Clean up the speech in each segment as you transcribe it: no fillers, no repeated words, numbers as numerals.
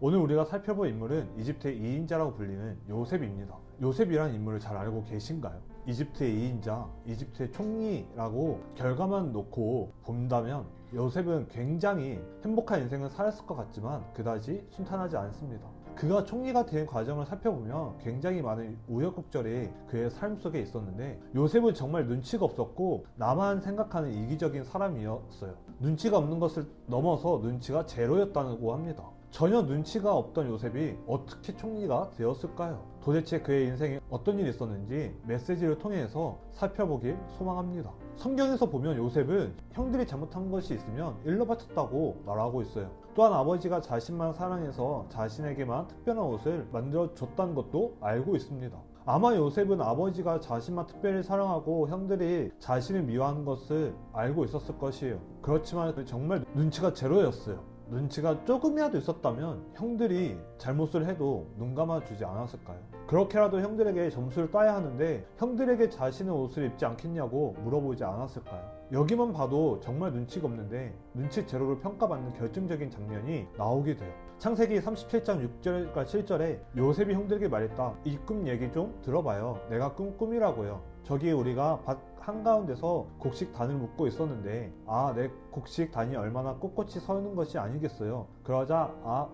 오늘 우리가 살펴볼 인물은 이집트의 2인자라고 불리는 요셉입니다. 요셉이라는 인물을 잘 알고 계신가요? 이집트의 2인자, 이집트의 총리라고 결과만 놓고 본다면 요셉은 굉장히 행복한 인생을 살았을 것 같지만 그다지 순탄하지 않습니다. 그가 총리가 된 과정을 살펴보면 굉장히 많은 우여곡절이 그의 삶 속에 있었는데, 요셉은 정말 눈치가 없었고 나만 생각하는 이기적인 사람이었어요. 눈치가 없는 것을 넘어서 눈치가 제로였다고 합니다. 전혀 눈치가 없던 요셉이 어떻게 총리가 되었을까요? 도대체 그의 인생에 어떤 일이 있었는지 메시지를 통해서 살펴보길 소망합니다. 성경에서 보면 요셉은 형들이 잘못한 것이 있으면 일러 바쳤다고 말하고 있어요. 또한 아버지가 자신만 사랑해서 자신에게만 특별한 옷을 만들어 줬다는 것도 알고 있습니다. 아마 요셉은 아버지가 자신만 특별히 사랑하고 형들이 자신을 미워하는 것을 알고 있었을 것이에요. 그렇지만 정말 눈치가 제로였어요. 눈치가 조금이라도 있었다면 형들이 잘못을 해도 눈 감아주지 않았을까요? 그렇게라도 형들에게 점수를 따야 하는데 형들에게 자신의 옷을 입지 않겠냐고 물어보지 않았을까요? 여기만 봐도 정말 눈치가 없는데 눈치 제로를 평가받는 결정적인 장면이 나오게 돼요. 창세기 37장 6절과 7절에 요셉이 형들에게 말했다. 이 꿈 얘기 좀 들어봐요. 내가 꾼 꿈이라고요. 저기 우리가 밭 한가운데서 곡식단을 묶고 있었는데 내 곡식단이 얼마나 꼿꼿이 서는 것이 아니겠어요. 그러자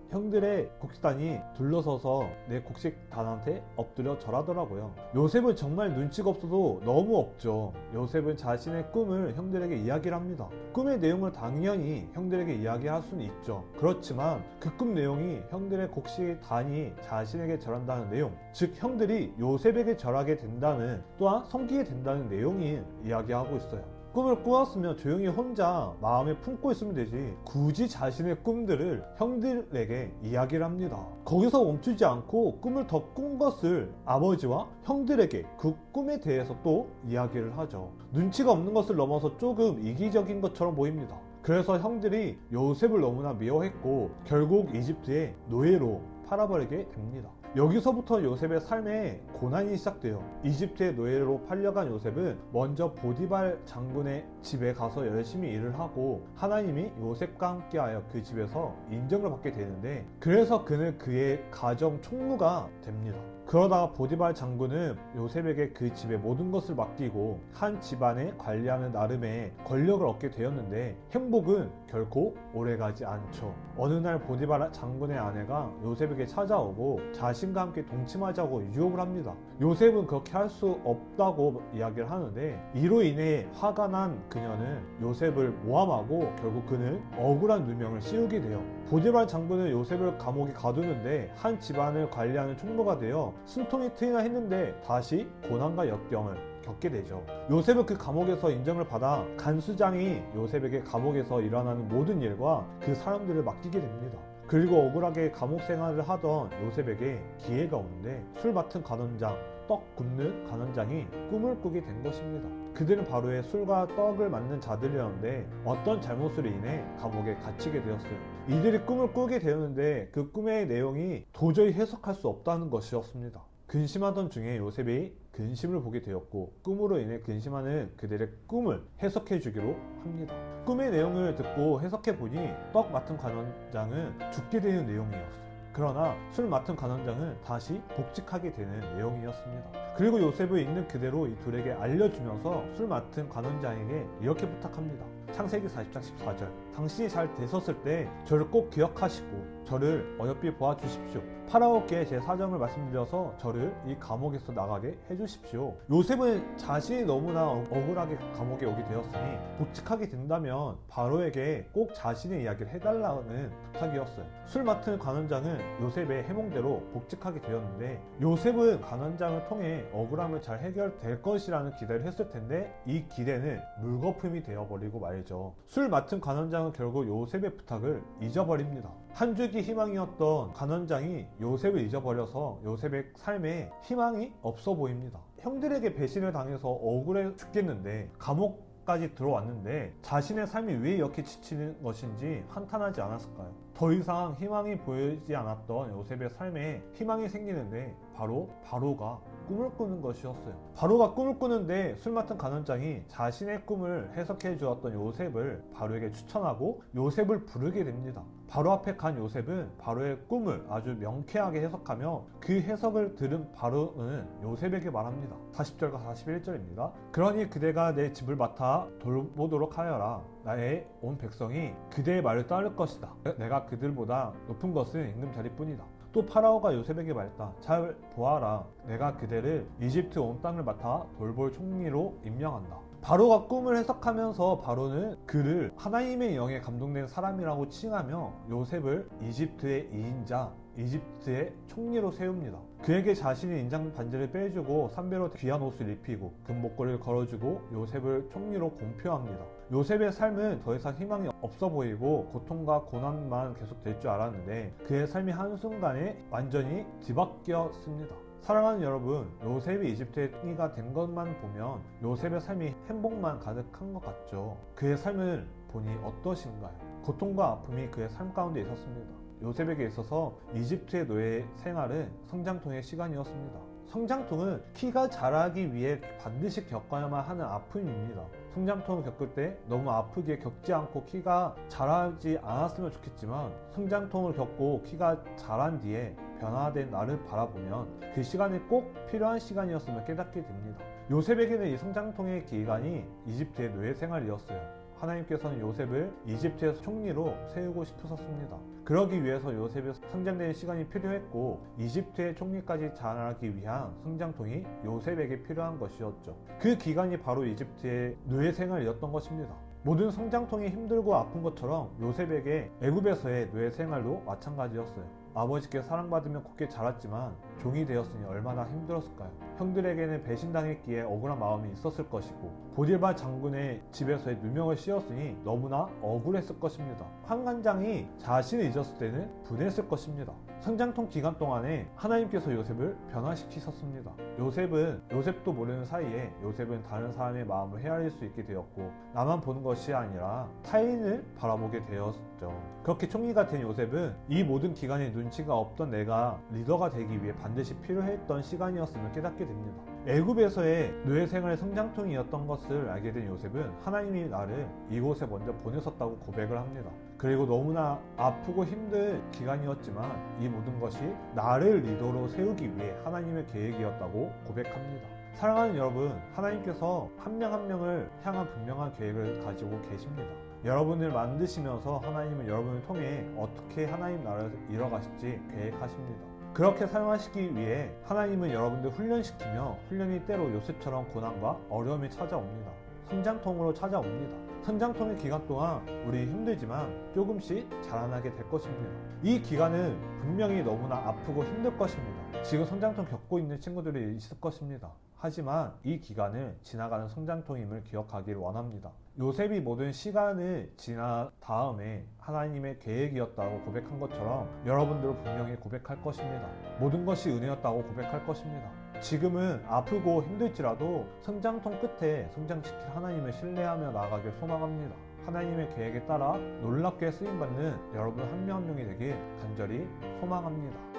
형들의 곡식단이 둘러서서 내 곡식단한테 엎드려 절하더라고요. 요셉은 정말 눈치가 없어도 너무 없죠. 요셉은 자신의 꿈을 형들에게 이야기를 합니다. 꿈의 내용을 당연히 형들에게 이야기할 수는 있죠. 그렇지만 그 꿈 내용이 형들의 곡식단이 자신에게 절한다는 내용, 즉 형들이 요셉에게 절하게 된다는, 또한 섬기게 된다는 내용이 이야기하고 있어요. 꿈을 꾸었으면 조용히 혼자 마음에 품고 있으면 되지 굳이 자신의 꿈들을 형들에게 이야기를 합니다. 거기서 멈추지 않고 꿈을 더 꾼 것을 아버지와 형들에게 그 꿈에 대해서 또 이야기를 하죠. 눈치가 없는 것을 넘어서 조금 이기적인 것처럼 보입니다. 그래서 형들이 요셉을 너무나 미워했고 결국 이집트의 노예로 팔아버리게 됩니다. 여기서부터 요셉의 삶에 고난이 시작돼요. 이집트의 노예로 팔려간 요셉은 먼저 보디발 장군의 집에 가서 열심히 일을 하고 하나님이 요셉과 함께하여 그 집에서 인정을 받게 되는데, 그래서 그는 그의 가정 총무가 됩니다. 그러다가 보디발 장군은 요셉에게 그 집의 모든 것을 맡기고 한 집안을 관리하는 나름의 권력을 얻게 되었는데 행복은 결코 오래가지 않죠. 어느 날 보디발 장군의 아내가 요셉에게 찾아오고 자신과 함께 동침하자고 유혹을 합니다. 요셉은 그렇게 할 수 없다고 이야기를 하는데, 이로 인해 화가 난 그녀는 요셉을 모함하고 결국 그는 억울한 누명을 씌우게 돼요. 보디발 장군은 요셉을 감옥에 가두는데 한 집안을 관리하는 총무가 되어 숨통이 트이나 했는데 다시 고난과 역경을 겪게 되죠. 요셉은 그 감옥에서 인정을 받아 간수장이 요셉에게 감옥에서 일어나는 모든 일과 그 사람들을 맡기게 됩니다. 그리고 억울하게 감옥 생활을 하던 요셉에게 기회가 오는데 술 맡은 간원장, 떡 굽는 간원장이 꿈을 꾸게 된 것입니다. 그들은 바로의 술과 떡을 맡는 자들이었는데 어떤 잘못으로 인해 감옥에 갇히게 되었어요. 이들이 꿈을 꾸게 되었는데 그 꿈의 내용이 도저히 해석할 수 없다는 것이었습니다. 근심하던 중에 요셉이 근심을 보게 되었고 꿈으로 인해 근심하는 그들의 꿈을 해석해 주기로 합니다. 꿈의 내용을 듣고 해석해 보니 떡 맡은 간원장은 죽게 되는 내용이었어요. 그러나 술 맡은 간원장은 다시 복직하게 되는 내용이었습니다. 그리고 요셉은 있는 그대로 이 둘에게 알려주면서 술 맡은 간원장에게 이렇게 부탁합니다. 창세기 40장 14절. 당신이 잘 되셨을 때 저를 꼭 기억하시고 저를 어여삐 보아주십시오. 파라오께 제 사정을 말씀드려서 저를 이 감옥에서 나가게 해주십시오. 요셉은 자신이 너무나 억울하게 감옥에 오게 되었으니 복직하게 된다면 바로에게 꼭 자신의 이야기를 해달라는 부탁이었어요. 술 맡은 관원장은 요셉의 해몽대로 복직하게 되었는데, 요셉은 관원장을 통해 억울함을 잘 해결될 것이라는 기대를 했을 텐데 이 기대는 물거품이 되어버리고 말이죠. 술 맡은 관원장은 결국 요셉의 부탁을 잊어버립니다. 한 줄기 희망이었던 간원장이 요셉을 잊어버려서 요셉의 삶에 희망이 없어 보입니다. 형들에게 배신을 당해서 억울해 죽겠는데 감옥까지 들어왔는데 자신의 삶이 왜 이렇게 지치는 것인지 한탄하지 않았을까요? 더 이상 희망이 보이지 않았던 요셉의 삶에 희망이 생기는데 바로 바로가 꿈을 꾸는 것이었어요. 바로가 꿈을 꾸는데 술 맡은 간원장이 자신의 꿈을 해석해 주었던 요셉을 바로에게 추천하고 요셉을 부르게 됩니다. 바로 앞에 간 요셉은 바로의 꿈을 아주 명쾌하게 해석하며 그 해석을 들은 바로는 요셉에게 말합니다. 40절과 41절입니다. 그러니 그대가 내 집을 맡아 돌보도록 하여라. 나의 온 백성이 그대의 말을 따를 것이다. 내가 그들보다 높은 것은 임금자리뿐이다. 또 파라오가 요셉에게 말했다. 잘 보아라. 내가 그대를 이집트 온 땅을 맡아 돌볼 총리로 임명한다. 바로가 꿈을 해석하면서 바로는 그를 하나님의 영에 감동된 사람이라고 칭하며 요셉을 이집트의 2인자, 이집트의 총리로 세웁니다. 그에게 자신의 인장 반지를 빼주고 삼배로 귀한 옷을 입히고 금목걸이를 걸어주고 요셉을 총리로 공표합니다. 요셉의 삶은 더 이상 희망이 없어 보이고 고통과 고난만 계속될 줄 알았는데 그의 삶이 한순간에 완전히 뒤바뀌었습니다. 사랑하는 여러분, 요셉이 이집트의 총리가 된 것만 보면 요셉의 삶이 행복만 가득한 것 같죠. 그의 삶을 보니 어떠신가요? 고통과 아픔이 그의 삶 가운데 있었습니다. 요셉에게 있어서 이집트의 노예 생활은 성장통의 시간이었습니다. 성장통은 키가 자라기 위해 반드시 겪어야만 하는 아픔입니다. 성장통을 겪을 때 너무 아프게 겪지 않고 키가 자라지 않았으면 좋겠지만 성장통을 겪고 키가 자란 뒤에 변화된 나를 바라보면 그 시간이 꼭 필요한 시간이었음을 깨닫게 됩니다. 요셉에게는 이 성장통의 기간이 이집트의 노예 생활이었어요. 하나님께서는 요셉을 이집트의 총리로 세우고 싶으셨습니다. 그러기 위해서 요셉의 성장되는 시간이 필요했고 이집트의 총리까지 자라기 위한 성장통이 요셉에게 필요한 것이었죠. 그 기간이 바로 이집트의 노예 생활이었던 것입니다. 모든 성장통이 힘들고 아픈 것처럼 요셉에게 애굽에서의 노예 생활도 마찬가지였어요. 아버지께 사랑받으며 곱게 자랐지만 종이 되었으니 얼마나 힘들었을까요? 형들에게는 배신당했기에 억울한 마음이 있었을 것이고 보딜발 장군의 집에서의 누명을 씌웠으니 너무나 억울했을 것입니다. 환관장이 자신을 잊었을 때는 분했을 것입니다. 성장통 기간 동안에 하나님께서 요셉을 변화시키셨습니다. 요셉도 모르는 사이에 요셉은 다른 사람의 마음을 헤아릴 수 있게 되었고 나만 보는 것이 아니라 타인을 바라보게 되었죠. 그렇게 총리가 된 요셉은 이 모든 기간에 눈치가 없던 내가 리더가 되기 위해 반드시 필요했던 시간이었음을 깨닫게 됩니다. 애굽에서의 노예 생활의 성장통이었던 것을 알게 된 요셉은 하나님이 나를 이곳에 먼저 보내셨다고 고백을 합니다. 그리고 너무나 아프고 힘든 기간이었지만 이 모든 것이 나를 리더로 세우기 위해 하나님의 계획이었다고 고백합니다. 사랑하는 여러분, 하나님께서 한 명 한 명을 향한 분명한 계획을 가지고 계십니다. 여러분을 만드시면서 하나님은 여러분을 통해 어떻게 하나님 나라를 이뤄가실지 계획하십니다. 그렇게 사용하시기 위해 하나님은 여러분들 훈련시키며 훈련이 때로 요셉처럼 고난과 어려움이 찾아옵니다. 성장통으로 찾아옵니다. 성장통의 기간 동안 우리 힘들지만 조금씩 자라나게 될 것입니다. 이 기간은 분명히 너무나 아프고 힘들 것입니다. 지금 성장통 겪고 있는 친구들이 있을 것입니다. 하지만 이 기간은 지나가는 성장통임을 기억하기를 원합니다. 요셉이 모든 시간을 지나 다음에 하나님의 계획이었다고 고백한 것처럼 여러분들도 분명히 고백할 것입니다. 모든 것이 은혜였다고 고백할 것입니다. 지금은 아프고 힘들지라도 성장통 끝에 성장시킬 하나님을 신뢰하며 나아가길 소망합니다. 하나님의 계획에 따라 놀랍게 쓰임받는 여러분 한 명 한 명이 되길 간절히 소망합니다.